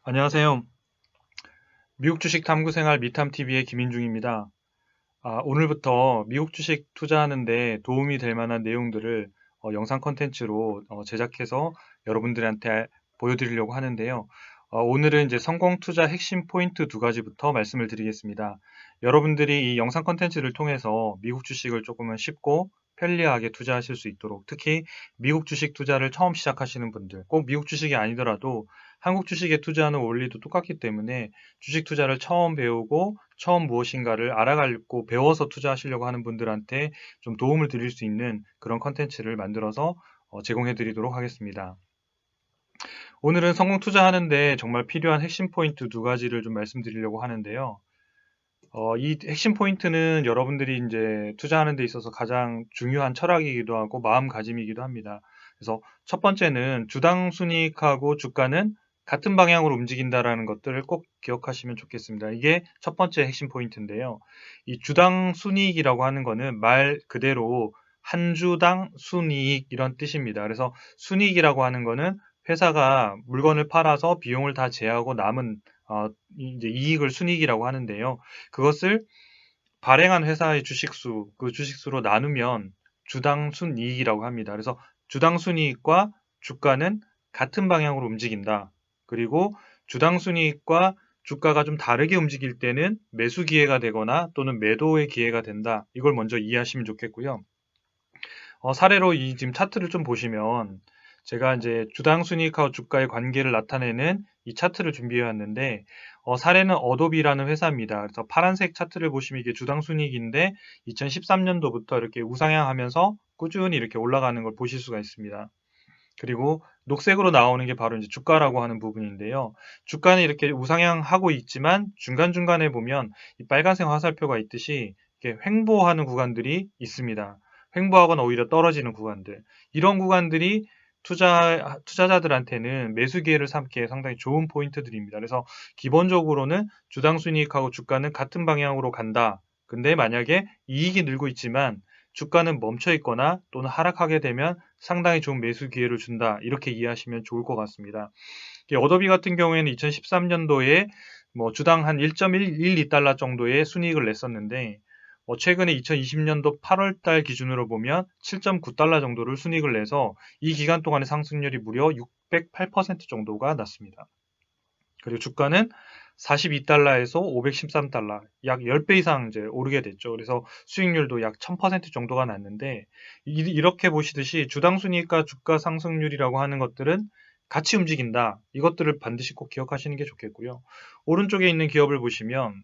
안녕하세요. 미국 주식 탐구 생활 미탐TV의 김인중입니다. 오늘부터 미국 주식 투자하는데 도움이 될 만한 내용들을 영상 컨텐츠로 제작해서 여러분들한테 보여드리려고 하는데요. 오늘은 이제 성공 투자 핵심 포인트 두 가지부터 말씀을 드리겠습니다. 여러분들이 이 영상 컨텐츠를 통해서 미국 주식을 조금은 쉽고 편리하게 투자하실 수 있도록, 특히 미국 주식 투자를 처음 시작하시는 분들, 꼭 미국 주식이 아니더라도 한국 주식에 투자하는 원리도 똑같기 때문에 주식 투자를 처음 배우고 처음 무엇인가를 알아가고 배워서 투자하시려고 하는 분들한테 좀 도움을 드릴 수 있는 그런 컨텐츠를 만들어서 제공해 드리도록 하겠습니다. 오늘은 성공 투자하는데 정말 필요한 핵심 포인트 두 가지를 좀 말씀드리려고 하는데요. 이 핵심 포인트는 여러분들이 이제 투자하는 데 있어서 가장 중요한 철학이기도 하고 마음가짐이기도 합니다. 그래서 첫 번째는 주당 순이익하고 주가는 같은 방향으로 움직인다라는 것들을 꼭 기억하시면 좋겠습니다. 이게 첫 번째 핵심 포인트인데요. 이 주당 순이익이라고 하는 거는 말 그대로 한 주당 순이익 이런 뜻입니다. 그래서 순이익이라고 하는 거는 회사가 물건을 팔아서 비용을 다 제하고 남은 이제 이익을 순이익이라고 하는데요. 그것을 발행한 회사의 주식수, 그 주식수로 나누면 주당 순이익이라고 합니다. 그래서 주당 순이익과 주가는 같은 방향으로 움직인다. 그리고 주당 순이익과 주가가 좀 다르게 움직일 때는 매수 기회가 되거나 또는 매도의 기회가 된다. 이걸 먼저 이해하시면 좋겠고요. 사례로 이 지금 차트를 좀 보시면 제가 이제 주당 순이익하고 주가의 관계를 나타내는 이 차트를 준비해 왔는데 사례는 어도비라는 회사입니다. 그래서 파란색 차트를 보시면 이게 주당 순이익인데 2013년도부터 이렇게 우상향하면서 꾸준히 이렇게 올라가는 걸 보실 수가 있습니다. 그리고 녹색으로 나오는 게 바로 이제 주가라고 하는 부분인데요. 주가는 이렇게 우상향하고 있지만 중간중간에 보면 이 빨간색 화살표가 있듯이 이렇게 횡보하는 구간들이 있습니다. 횡보하거나 오히려 떨어지는 구간들. 이런 구간들이 투자자들한테는 매수 기회를 삼기에 상당히 좋은 포인트들입니다. 그래서 기본적으로는 주당 순이익하고 주가는 같은 방향으로 간다. 근데 만약에 이익이 늘고 있지만 주가는 멈춰 있거나 또는 하락하게 되면 상당히 좋은 매수 기회를 준다. 이렇게 이해하시면 좋을 것 같습니다. 어도비 같은 경우에는 2013년도에 뭐 주당 한 1.112달러 정도의 순이익을 냈었는데 최근에 2020년도 8월 달 기준으로 보면 7.9달러 정도를 순이익을 내서 이 기간 동안의 상승률이 무려 608% 정도가 났습니다. 그리고 주가는 42달러에서 513달러, 약 10배 이상 이제 오르게 됐죠. 그래서 수익률도 약 1000% 정도가 났는데, 이렇게 보시듯이 주당 순이익과 주가 상승률이라고 하는 것들은 같이 움직인다. 이것들을 반드시 꼭 기억하시는 게 좋겠고요. 오른쪽에 있는 기업을 보시면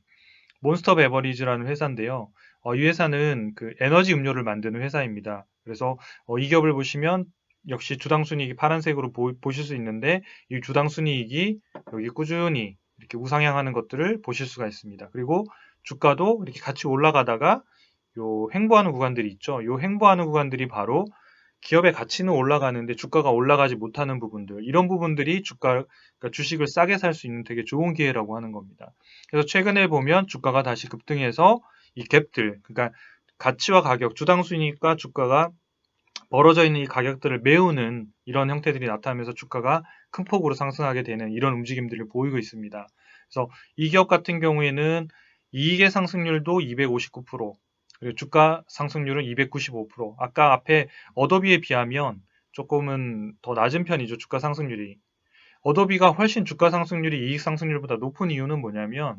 몬스터 베버리지라는 회사인데요. 이 회사는 그 에너지 음료를 만드는 회사입니다. 그래서 이 기업을 보시면 역시 주당 순이익이 파란색으로 보실 수 있는데 이 주당 순이익이 여기 꾸준히 이렇게 우상향하는 것들을 보실 수가 있습니다. 그리고 주가도 이렇게 같이 올라가다가 요 횡보하는 구간들이 있죠. 요 횡보하는 구간들이 바로 기업의 가치는 올라가는데 주가가 올라가지 못하는 부분들, 이런 부분들이 그러니까 주식을 싸게 살 수 있는 되게 좋은 기회라고 하는 겁니다. 그래서 최근에 보면 주가가 다시 급등해서 이 갭들, 그러니까 가치와 가격, 주당 순이익과 주가가 벌어져 있는 이 가격들을 메우는 이런 형태들이 나타나면서 주가가 큰 폭으로 상승하게 되는 이런 움직임들을 보이고 있습니다. 그래서 이 기업 같은 경우에는 이익의 상승률도 259%, 그리고 주가 상승률은 295%. 아까 앞에 어도비에 비하면 조금은 더 낮은 편이죠, 주가 상승률이. 어도비가 훨씬 주가 상승률이 이익 상승률보다 높은 이유는 뭐냐면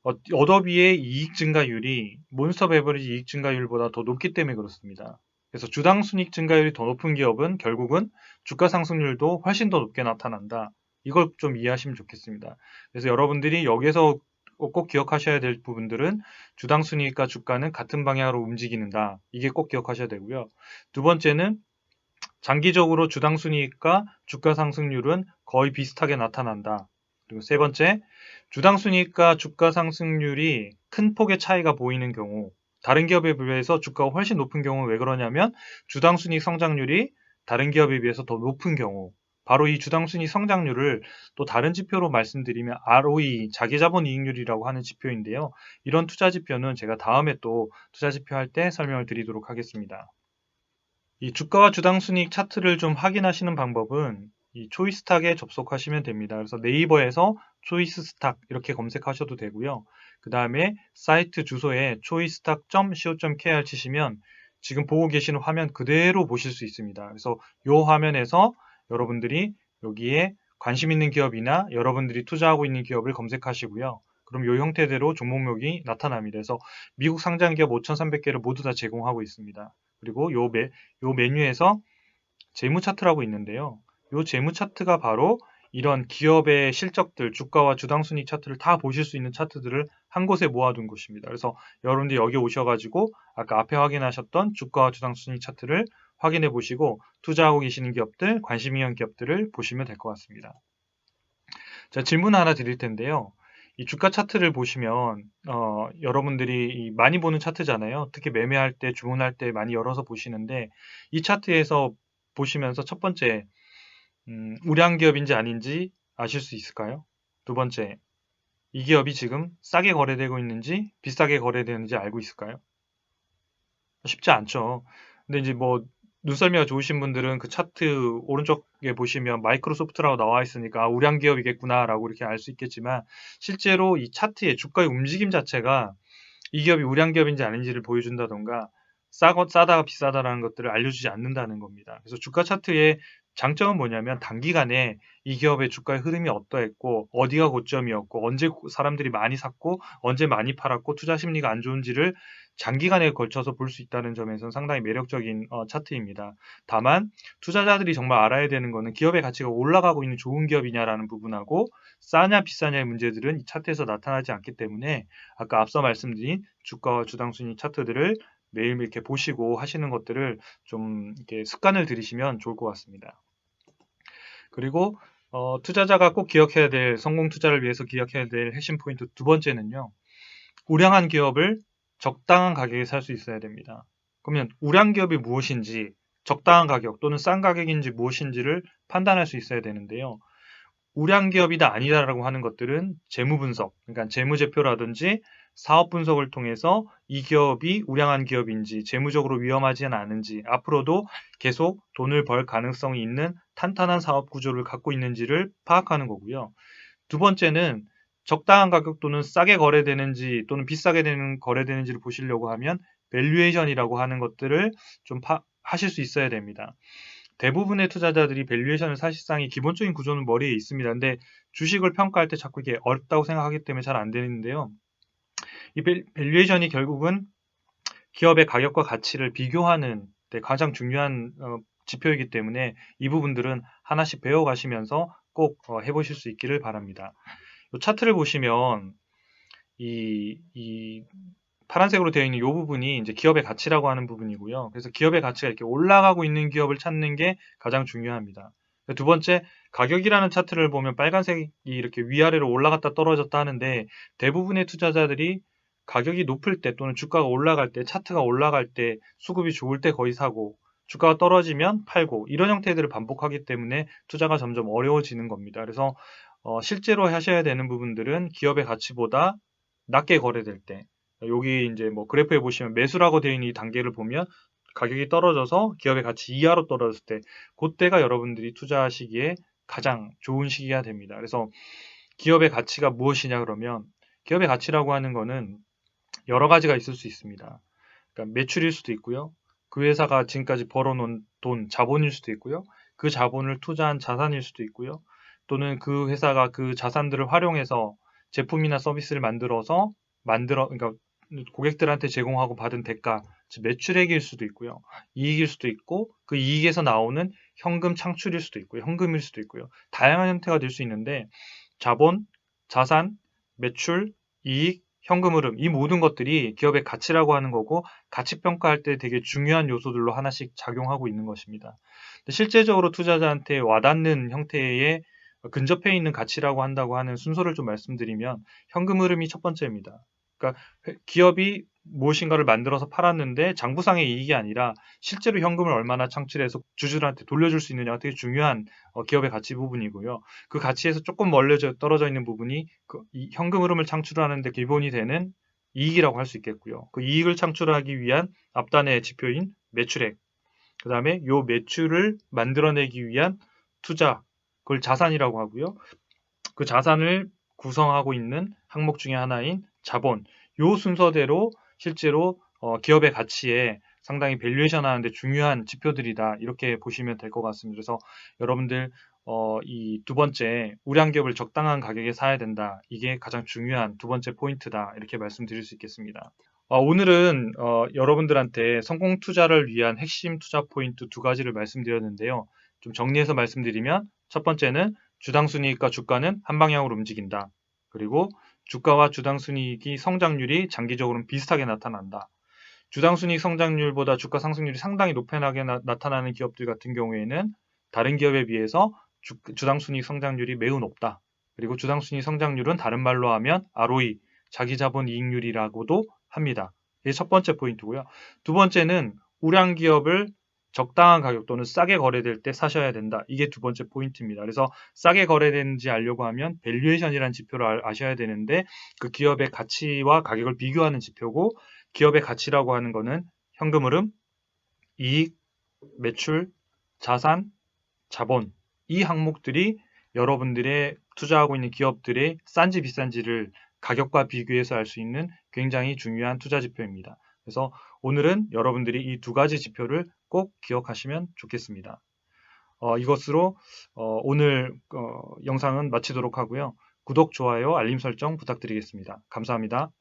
어도비의 이익 증가율이 몬스터 베버리지 이익 증가율보다 더 높기 때문에 그렇습니다. 그래서 주당 순이익 증가율이 더 높은 기업은 결국은 주가 상승률도 훨씬 더 높게 나타난다. 이걸 좀 이해하시면 좋겠습니다. 그래서 여러분들이 여기서 꼭 기억하셔야 될 부분들은 주당 순이익과 주가는 같은 방향으로 움직이는다. 이게 꼭 기억하셔야 되고요. 두 번째는 장기적으로 주당 순이익과 주가 상승률은 거의 비슷하게 나타난다. 그리고 세 번째, 주당 순이익과 주가 상승률이 큰 폭의 차이가 보이는 경우, 다른 기업에 비해서 주가가 훨씬 높은 경우는 왜 그러냐면 주당 순이익 성장률이 다른 기업에 비해서 더 높은 경우, 바로 이 주당 순이익 성장률을 또 다른 지표로 말씀드리면 ROE, 자기자본이익률이라고 하는 지표인데요. 이런 투자 지표는 제가 다음에 또 투자 지표 할 때 설명을 드리도록 하겠습니다. 이 주가와 주당 순이익 차트를 좀 확인하시는 방법은 이 초이스탁에 접속하시면 됩니다. 그래서 네이버에서 초이스스탁 이렇게 검색하셔도 되고요. 그 다음에 사이트 주소에 choicetak.co.kr 치시면 지금 보고 계시는 화면 그대로 보실 수 있습니다. 그래서 이 화면에서 여러분들이 여기에 관심 있는 기업이나 여러분들이 투자하고 있는 기업을 검색하시고요. 그럼 이 형태대로 종목명이 나타납니다. 그래서 미국 상장 기업 5,300개를 모두 다 제공하고 있습니다. 그리고 요 메뉴에서 재무 차트라고 있는데요. 이 재무 차트가 바로 이런 기업의 실적들, 주가와 주당순이익 차트를 다 보실 수 있는 차트들을 한 곳에 모아둔 곳입니다. 그래서 여러분들이 여기 오셔가지고 아까 앞에 확인하셨던 주가와 주당순이익 차트를 확인해 보시고 투자하고 계시는 기업들, 관심 있는 기업들을 보시면 될 것 같습니다. 자, 질문 하나 드릴 텐데요. 이 주가 차트를 보시면 여러분들이 많이 보는 차트잖아요. 특히 매매할 때, 주문할 때 많이 열어서 보시는데 이 차트에서 보시면서 첫 번째 우량 기업인지 아닌지 아실 수 있을까요? 두 번째, 이 기업이 지금 싸게 거래되고 있는지 비싸게 거래되는지 알고 있을까요? 쉽지 않죠. 근데 이제 뭐 눈썰미가 좋으신 분들은 그 차트 오른쪽에 보시면 마이크로소프트라고 나와 있으니까 우량 기업이겠구나라고 이렇게 알 수 있겠지만 실제로 이 차트의 주가의 움직임 자체가 이 기업이 우량 기업인지 아닌지를 보여준다던가 싸다가 비싸다라는 것들을 알려주지 않는다는 겁니다. 그래서 주가 차트의 장점은 뭐냐면 단기간에 이 기업의 주가의 흐름이 어떠했고 어디가 고점이었고 언제 사람들이 많이 샀고 언제 많이 팔았고 투자 심리가 안 좋은지를 장기간에 걸쳐서 볼 수 있다는 점에서는 상당히 매력적인 차트입니다. 다만 투자자들이 정말 알아야 되는 것은 기업의 가치가 올라가고 있는 좋은 기업이냐라는 부분하고 싸냐 비싸냐의 문제들은 이 차트에서 나타나지 않기 때문에 아까 앞서 말씀드린 주가와 주당순이익 차트들을 매일 이렇게 보시고 하시는 것들을 좀 이렇게 습관을 들이시면 좋을 것 같습니다. 그리고 투자자가 꼭 기억해야 될 성공 투자를 위해서 기억해야 될 핵심 포인트 두 번째는요. 우량한 기업을 적당한 가격에 살 수 있어야 됩니다. 그러면 우량 기업이 무엇인지 적당한 가격 또는 싼 가격인지 무엇인지를 판단할 수 있어야 되는데요. 우량 기업이다 아니다라고 하는 것들은 재무 분석, 그러니까 재무제표라든지 사업 분석을 통해서 이 기업이 우량한 기업인지 재무적으로 위험하지는 않은지 앞으로도 계속 돈을 벌 가능성이 있는 탄탄한 사업 구조를 갖고 있는지를 파악하는 거고요. 두 번째는 적당한 가격 또는 싸게 거래되는지 또는 비싸게 거래되는지를 보시려고 하면 밸류에이션이라고 하는 것들을 좀 하실 수 있어야 됩니다. 대부분의 투자자들이 밸류에이션을 사실상 이 기본적인 구조는 머리에 있습니다. 근데 주식을 평가할 때 자꾸 이게 어렵다고 생각하기 때문에 잘 안 되는데요. 이 밸류에이션이 결국은 기업의 가격과 가치를 비교하는 데 가장 중요한 지표이기 때문에 이 부분들은 하나씩 배워가시면서 꼭 해보실 수 있기를 바랍니다. 이 차트를 보시면 이 파란색으로 되어 있는 이 부분이 이제 기업의 가치라고 하는 부분이고요. 그래서 기업의 가치가 이렇게 올라가고 있는 기업을 찾는 게 가장 중요합니다. 두 번째, 가격이라는 차트를 보면 빨간색이 이렇게 위아래로 올라갔다 떨어졌다 하는데 대부분의 투자자들이 가격이 높을 때 또는 주가가 올라갈 때, 차트가 올라갈 때, 수급이 좋을 때 거의 사고 주가가 떨어지면 팔고 이런 형태들을 반복하기 때문에 투자가 점점 어려워지는 겁니다. 그래서 실제로 하셔야 되는 부분들은 기업의 가치보다 낮게 거래될 때 여기 이제 뭐 그래프에 보시면 매수라고 되어 있는 이 단계를 보면 가격이 떨어져서 기업의 가치 이하로 떨어졌을 때 그때가 여러분들이 투자하시기에 가장 좋은 시기가 됩니다. 그래서 기업의 가치가 무엇이냐 그러면 기업의 가치라고 하는 거는 여러 가지가 있을 수 있습니다. 그러니까 매출일 수도 있고요. 그 회사가 지금까지 벌어놓은 돈, 자본일 수도 있고요. 그 자본을 투자한 자산일 수도 있고요. 또는 그 회사가 그 자산들을 활용해서 제품이나 서비스를 그러니까 고객들한테 제공하고 받은 대가, 즉 매출액일 수도 있고요. 이익일 수도 있고 그 이익에서 나오는 현금 창출일 수도 있고요. 현금일 수도 있고요. 다양한 형태가 될 수 있는데 자본, 자산, 매출, 이익, 현금 흐름 이 모든 것들이 기업의 가치라고 하는 거고 가치 평가할 때 되게 중요한 요소들로 하나씩 작용하고 있는 것입니다. 실제적으로 투자자한테 와닿는 형태의 근접해 있는 가치라고 한다고 하는 순서를 좀 말씀드리면 현금 흐름이 첫 번째입니다. 그러니까 기업이 무엇인가를 만들어서 팔았는데 장부상의 이익이 아니라 실제로 현금을 얼마나 창출해서 주주들한테 돌려줄 수 있느냐가 되게 중요한 기업의 가치 부분이고요. 그 가치에서 조금 떨어져 있는 부분이 이 현금 흐름을 창출하는 데 기본이 되는 이익이라고 할 수 있겠고요. 그 이익을 창출하기 위한 앞단의 지표인 매출액, 그 다음에 이 매출을 만들어내기 위한 투자, 그걸 자산이라고 하고요. 그 자산을 구성하고 있는 항목 중에 하나인 자본, 요 순서대로 실제로 기업의 가치에 상당히 밸류에이션 하는데 중요한 지표들이다. 이렇게 보시면 될 것 같습니다. 그래서 여러분들 이 두 번째 우량 기업을 적당한 가격에 사야 된다. 이게 가장 중요한 두 번째 포인트다. 이렇게 말씀드릴 수 있겠습니다. 오늘은 여러분들한테 성공 투자를 위한 핵심 투자 포인트 두 가지를 말씀드렸는데요. 좀 정리해서 말씀드리면 첫 번째는 주당 순이익과 주가는 한 방향으로 움직인다. 그리고 주가와 주당 순이익이 성장률이 장기적으로는 비슷하게 나타난다. 주당 순이익 성장률보다 주가 상승률이 상당히 높게 나타나는 기업들 같은 경우에는 다른 기업에 비해서 주당 순이익 성장률이 매우 높다. 그리고 주당 순이익 성장률은 다른 말로 하면 ROE, 자기 자본 이익률이라고도 합니다. 이게 첫 번째 포인트고요. 두 번째는 우량 기업을 적당한 가격 또는 싸게 거래될 때 사셔야 된다. 이게 두 번째 포인트입니다. 그래서 싸게 거래되는지 알려고 하면 밸류에이션이라는 지표를 아셔야 되는데 그 기업의 가치와 가격을 비교하는 지표고 기업의 가치라고 하는 거는 현금 흐름, 이익, 매출, 자산, 자본 이 항목들이 여러분들의 투자하고 있는 기업들의 싼지 비싼지를 가격과 비교해서 알 수 있는 굉장히 중요한 투자 지표입니다. 그래서 오늘은 여러분들이 이 두 가지 지표를 꼭 기억하시면 좋겠습니다. 이것으로 오늘 영상은 마치도록 하고요. 구독, 좋아요, 알림 설정 부탁드리겠습니다. 감사합니다.